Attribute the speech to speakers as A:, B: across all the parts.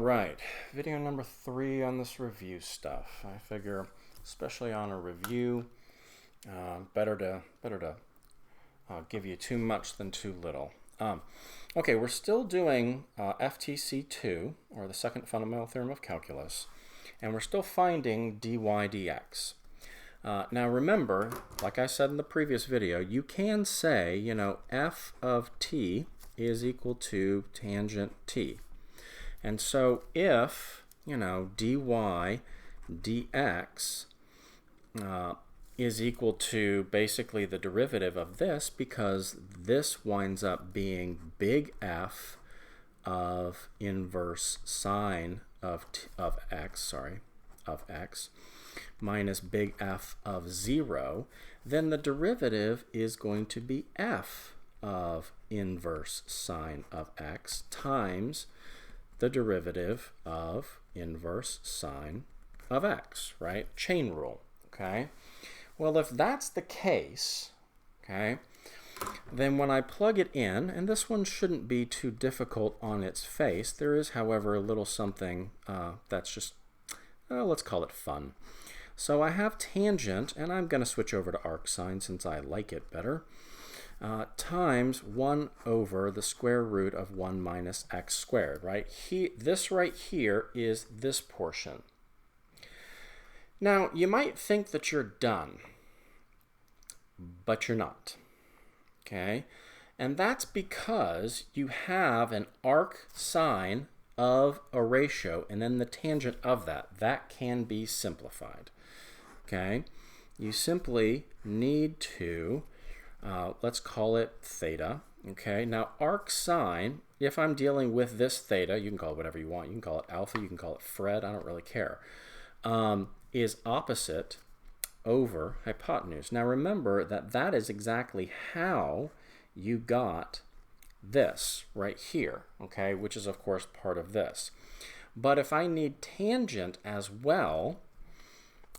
A: right, video number 3 on this review stuff. I figure, especially on a review, better to give you too much than too little. Okay, we're still doing FTC2, or the second fundamental theorem of calculus, and we're still finding dy dx. Now remember, like I said in the previous video, you can say, f of t is equal to tangent t. And so if, dy dx is equal to basically the derivative of this, because this winds up being big F of inverse sine of x minus big F of 0, then the derivative is going to be f of inverse sine of x times the derivative of inverse sine of x, right? Chain rule, okay? Well, if that's the case, okay, then when I plug it in, and this one shouldn't be too difficult on its face, there is, however, a little something that's just, let's call it fun. So I have tangent, and I'm going to switch over to arc sine since I like it better, times 1 over the square root of 1 minus x squared, right? This right here is this portion. Now, you might think that you're done, but you're not, okay? And that's because you have an arc sine of a ratio, and then the tangent of that. That can be simplified, okay? You simply need to let's call it theta, okay? Now, arc sine, if I'm dealing with this theta, you can call it whatever you want. You can call it alpha, you can call it Fred, I don't really care, is opposite over hypotenuse. Now, remember that that is exactly how you got this right here, okay, which is, of course, part of this. But if I need tangent as well,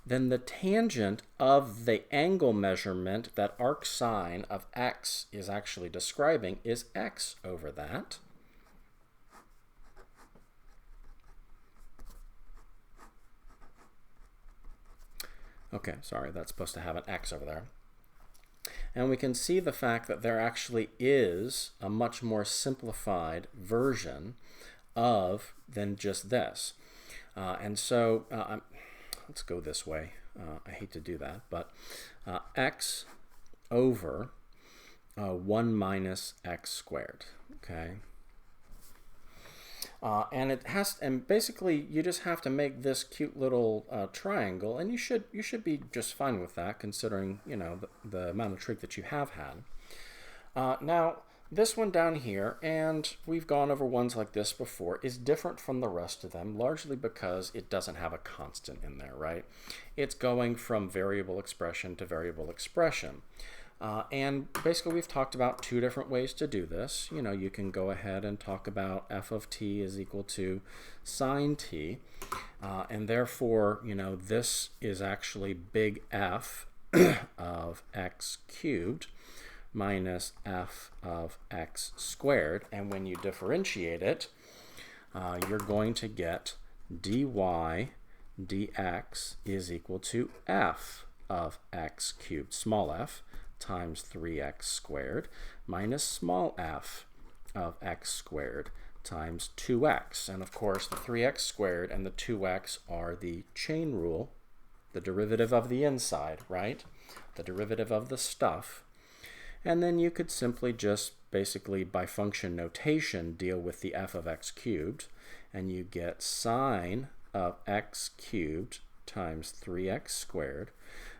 A: then the tangent of the angle measurement that arc sine of x is actually describing is x over that. Okay, sorry, that's supposed to have an x over there. And we can see the fact that there actually is a much more simplified version of than just this. And so let's go this way. I hate to do that, but x over 1 minus x squared, okay? And basically you just have to make this cute little triangle, and you should be just fine with that, considering the amount of trig that you have had. Now this one down here, and we've gone over ones like this before, is different from the rest of them, largely because it doesn't have a constant in there, right? It's going from variable expression to variable expression. And basically we've talked about 2 different ways to do this. You can go ahead and talk about f of t is equal to sine t, and therefore, this is actually big F of x cubed minus f of x squared, and when you differentiate it, you're going to get dy dx is equal to f of x cubed, small f, times 3x squared minus small f of x squared times 2x. And of course, the 3x squared and the 2x are the chain rule, the derivative of the inside, right? The derivative of the stuff. And then you could simply just basically by function notation deal with the f of x cubed, and you get sine of x cubed times 3x squared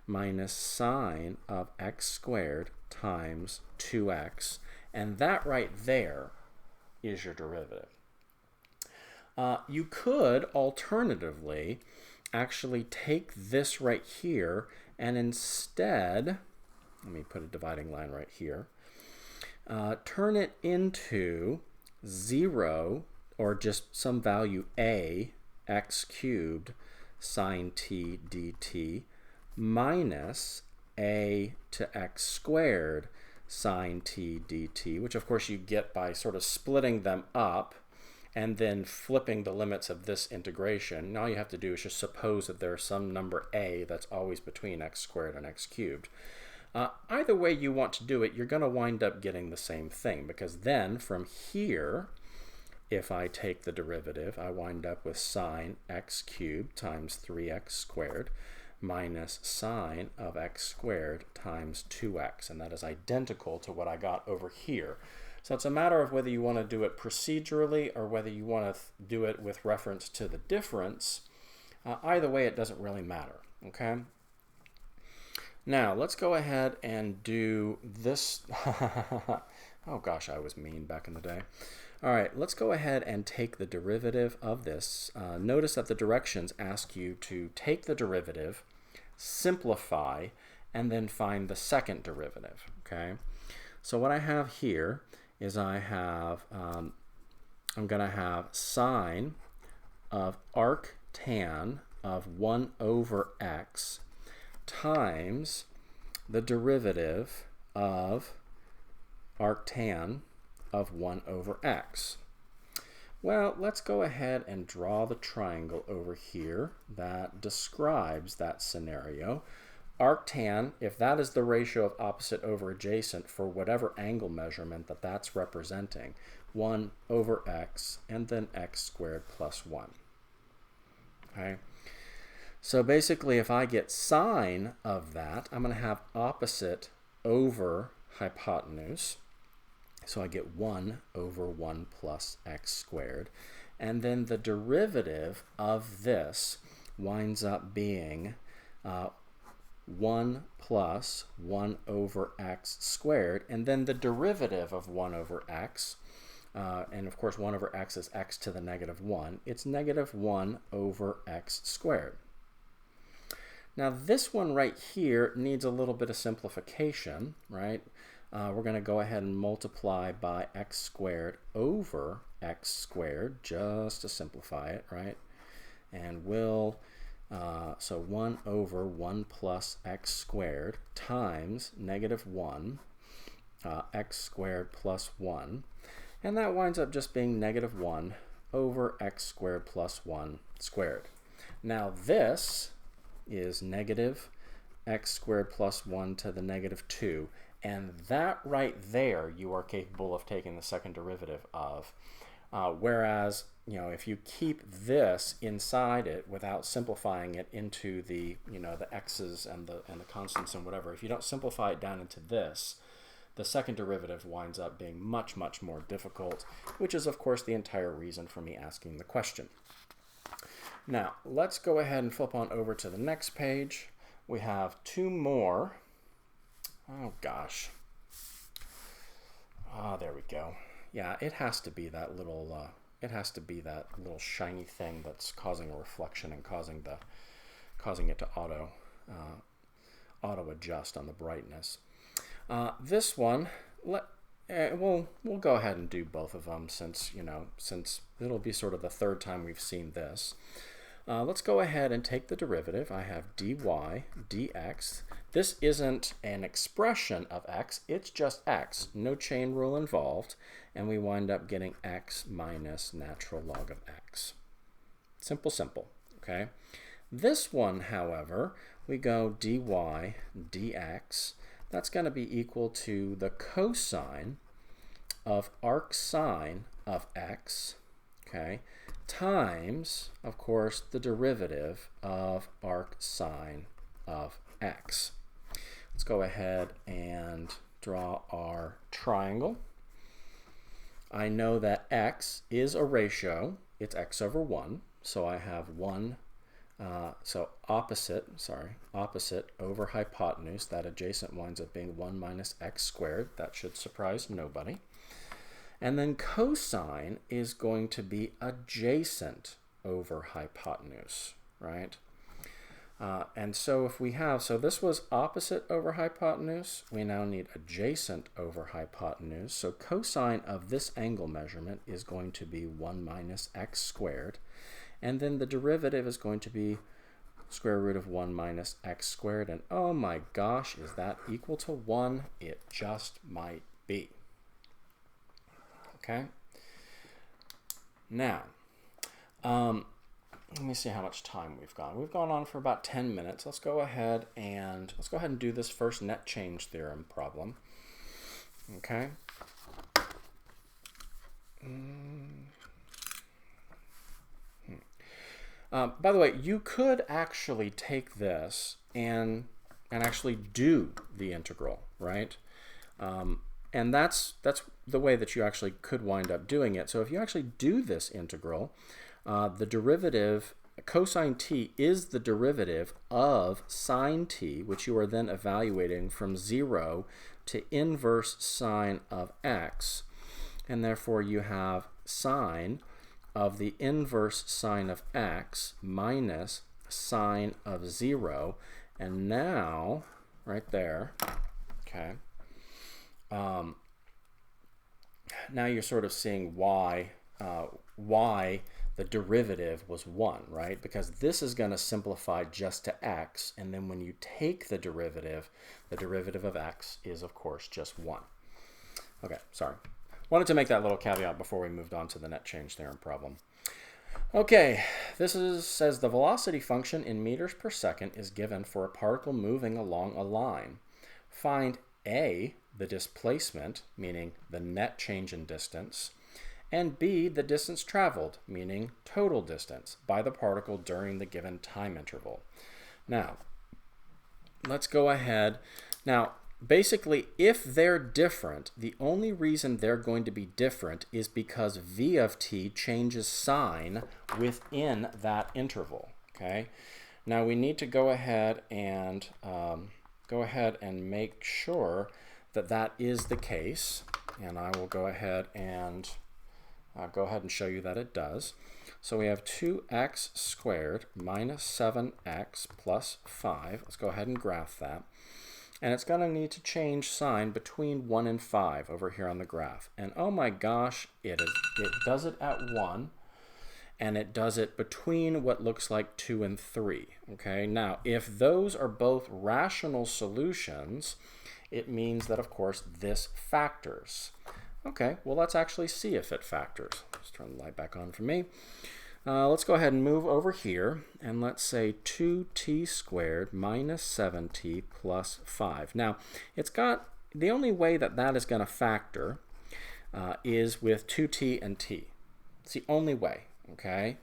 A: minus sine of x squared times 2x, and that right there is your derivative. You could alternatively actually take this right here and instead, let me put a dividing line right here, turn it into 0, or just some value a, x cubed sine t dt, minus a to x squared sine t dt, which of course you get by sort of splitting them up and then flipping the limits of this integration, and all you have to do is just suppose that there's some number a that's always between x squared and x cubed. Either way you want to do it, you're going to wind up getting the same thing, because then from here, if I take the derivative, I wind up with sine x cubed times 3x squared minus sine of x squared times 2x, and that is identical to what I got over here. So it's a matter of whether you want to do it procedurally or whether you want to do it with reference to the difference. Either way, it doesn't really matter, okay? Now, let's go ahead and do this. Oh gosh, I was mean back in the day. All right, let's go ahead and take the derivative of this. Notice that the directions ask you to take the derivative, simplify, and then find the second derivative, okay? So what I have here is I have, I'm going to have sine of arctan of 1 over x times the derivative of arctan of 1 over x. Well, let's go ahead and draw the triangle over here that describes that scenario. Arctan, if that is the ratio of opposite over adjacent for whatever angle measurement that that's representing, 1 over x and then x squared plus 1. Okay? So basically, if I get sine of that, I'm going to have opposite over hypotenuse. So I get 1 over 1 plus x squared. And then the derivative of this winds up being 1 plus 1 over x squared. And then the derivative of 1 over x, and of course 1 over x is x to the negative 1. It's negative 1 over x squared. Now this one right here needs a little bit of simplification, right? We're going to go ahead and multiply by x squared over x squared just to simplify it, right? And we'll, so 1 over 1 plus x squared times negative 1 x squared plus 1. And that winds up just being negative 1 over x squared plus 1 squared. Now this is negative x squared plus 1 to the negative 2. And that right there you are capable of taking the second derivative of. Whereas, you know, if you keep this inside it without simplifying it into the, you know, the x's and the constants and whatever, if you don't simplify it down into this, the second derivative winds up being much, much more difficult, which is, of course, the entire reason for me asking the question. Now, let's go ahead and flip on over to the next page. We have two more. Oh, gosh. Ah, there we go. Yeah, it has to be that little, shiny thing that's causing a reflection and causing it to auto adjust on the brightness. This one, we'll go ahead and do both of them since it'll be sort of the third time we've seen this. Let's go ahead and take the derivative. I have dy dx. This isn't an expression of x, it's just x. No chain rule involved, and we wind up getting x minus natural log of x. Simple, simple, okay? This one, however, we go dy dx. That's going to be equal to the cosine of arcsine of x, okay, times, of course, the derivative of arcsine of x. Let's go ahead and draw our triangle. I know that x is a ratio. It's x over 1. So I have 1, so opposite over hypotenuse. That adjacent winds up being 1 minus x squared. That should surprise nobody. And then cosine is going to be adjacent over hypotenuse, right? And so if we have, so this was opposite over hypotenuse, we now need adjacent over hypotenuse. So cosine of this angle measurement is going to be 1 minus x squared. And then the derivative is going to be square root of 1 minus x squared. And oh my gosh, is that equal to 1? It just might be. Okay. Now, let me see how much time we've gone. We've gone on for about 10 minutes. Let's go ahead and do this first net change theorem problem. Okay. By the way, you could actually take this and actually do the integral, right? And that's the way that you actually could wind up doing it. So if you actually do this integral, the derivative, cosine t is the derivative of sine t, which you are then evaluating from 0 to inverse sine of x. And therefore you have sine of the inverse sine of x minus sine of 0. And now, right there, okay, now you're sort of seeing why the derivative was 1, right? Because this is going to simplify just to x, and then when you take the derivative of x is, of course, just 1. Okay, sorry. Wanted to make that little caveat before we moved on to the net change theorem problem. Okay, this says the velocity function in meters per second is given for a particle moving along a line. Find A, the displacement, meaning the net change in distance, and B, the distance traveled, meaning total distance, by the particle during the given time interval. Now, let's go ahead. Now, basically, if they're different, the only reason they're going to be different is because v of t changes sign within that interval. Okay. Now we need to go ahead and make sure that that is the case, and I will go ahead and show you that it does. So we have 2x squared minus 7x plus 5. Let's go ahead and graph that. And it's going to need to change sign between 1 and 5 over here on the graph. And oh my gosh, it does it at 1, and it does it between what looks like 2 and 3. Okay, now if those are both rational solutions, it means that, of course, this factors. Okay, well, let's actually see if it factors. Let's turn the light back on for me. Let's go ahead and move over here, and let's say 2t squared minus 7t plus 5. Now, it's got, the only way that that is going to factor is with 2t and t. It's the only way, okay?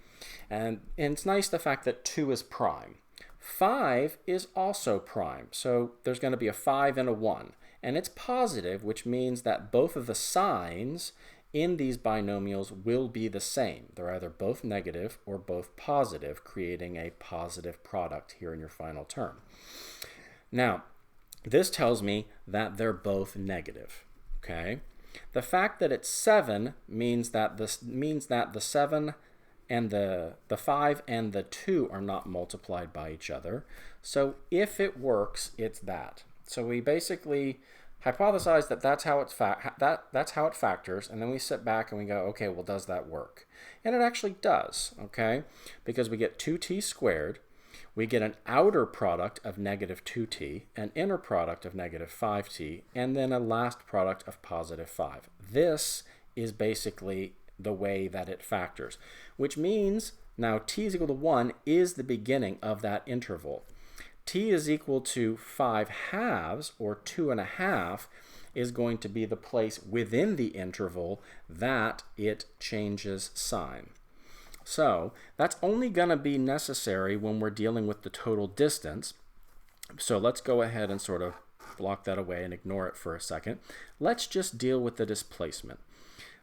A: And it's nice the fact that 2 is prime. 5 is also prime, so there's going to be a 5 and a 1. And it's positive, which means that both of the signs in these binomials will be the same. They're either both negative or both positive, creating a positive product here in your final term. Now, this tells me that they're both negative, okay? The fact that it's 7 means that the 7 and the 5 and the 2 are not multiplied by each other. So if it works, it's that. So we basically hypothesize that that's how it factors, and then we sit back and we go, okay, well, does that work? And it actually does, okay? Because we get 2t squared, we get an outer product of negative 2t, an inner product of negative 5t, and then a last product of positive 5. This is basically the way that it factors, which means now t is equal to 1 is the beginning of that interval. T is equal to 5 halves, or 2.5, is going to be the place within the interval that it changes sign. So that's only going to be necessary when we're dealing with the total distance. So let's go ahead and sort of block that away and ignore it for a second. Let's just deal with the displacement.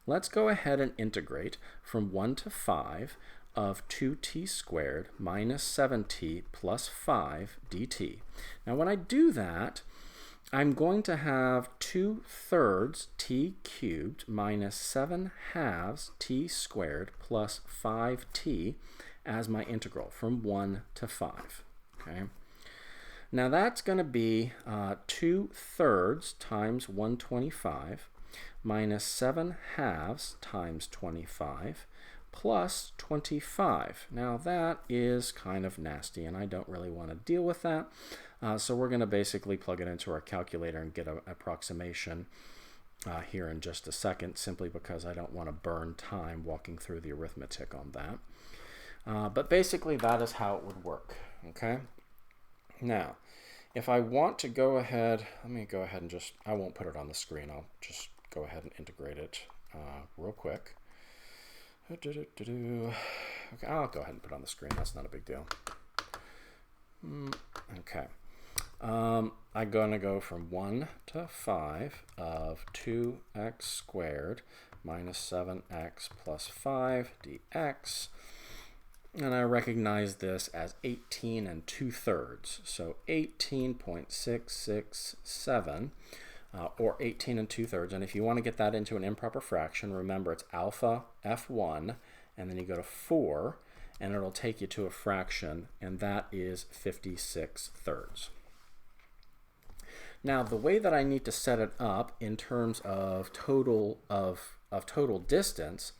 A: Let's go ahead and integrate from 1 to 5 of 2t squared minus 7t plus 5 dt. Now when I do that, I'm going to have 2/3 t cubed minus 7 halves t squared plus 5t as my integral from 1 to 5. Okay. Now that's going to be 2/3 times 125 minus 7 halves times 25 plus 25. Now that is kind of nasty, and I don't really want to deal with that. So we're going to basically plug it into our calculator and get an approximation. here in just a second, simply because I don't want to burn time walking through the arithmetic on that. But basically, that is how it would work, okay? Now, if I want to go ahead, let me go ahead and I won't put it on the screen. I'll just go ahead and integrate it real quick. Okay, I'll go ahead and put it on the screen. That's not a big deal. Okay. I'm going to go from 1 to 5 of 2x squared minus 7x plus 5 dx. And I recognize this as 18 2/3. So 18.667, or 18 2/3. And if you want to get that into an improper fraction, remember it's alpha f1, and then you go to 4, and it'll take you to a fraction, and that is 56/3. Now, the way that I need to set it up in terms of total distance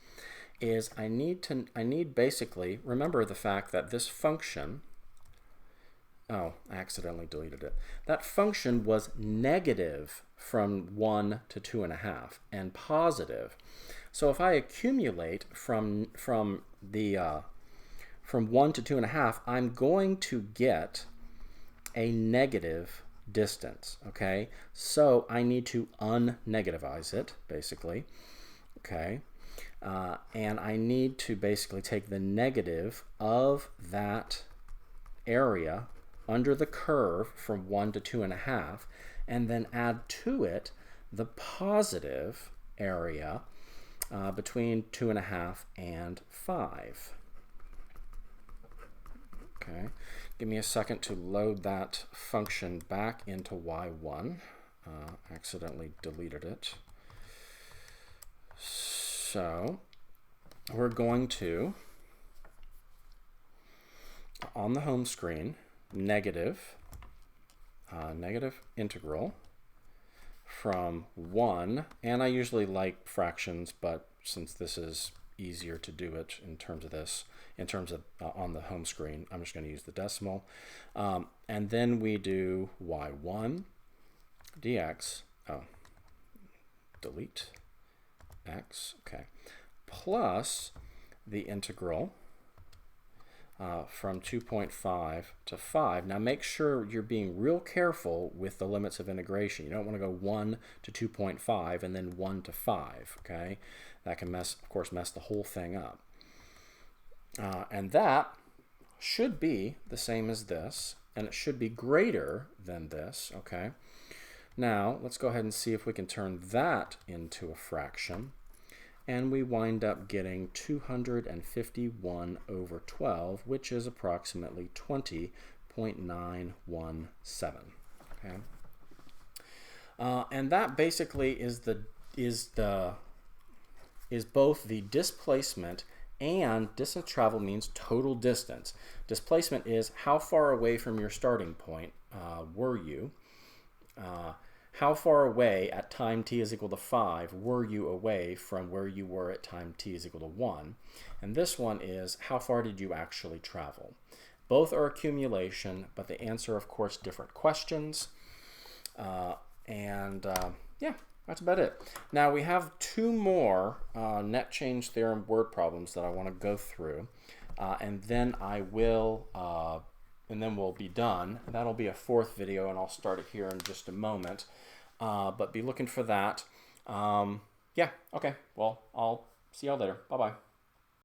A: is I need basically, remember the fact that this function, oh, I accidentally deleted it. That function was negative from 1 to 2.5 and positive. So if I accumulate from 1 to 2.5, I'm going to get a negative distance, okay? So I need to unnegativize it, basically, okay? And I need to basically take the negative of that area under the curve from 1 to 2.5, and then add to it the positive area between 2.5 and 5. Okay, give me a second to load that function back into y1. Accidentally deleted it. So we're going to, on the home screen, negative integral from 1, and I usually like fractions, but since this is easier to do it in terms of on the home screen, I'm just going to use the decimal. And then we do y1 dx, delete x, okay, plus the integral from 2.5 to 5. Now make sure you're being real careful with the limits of integration. You don't want to go 1 to 2.5 and then 1 to 5, okay? That can of course mess the whole thing up. And that should be the same as this, and it should be greater than this, okay? Now let's go ahead and see if we can turn that into a fraction. And we wind up getting 251 over 12, which is approximately 20.917. Okay, and that basically is both the displacement, and distance traveled means total distance. Displacement is how far away from your starting point were you. How far away at time t is equal to 5 were you away from where you were at time t is equal to 1? And this one is how far did you actually travel? Both are accumulation, but the answer, of course, different questions. Yeah, that's about it. Now we have 2 more net change theorem word problems that I want to go through, and then we'll be done. That'll be a 4th video, and I'll start it here in just a moment. But be looking for that. Yeah, okay. Well, I'll see y'all later. Bye-bye.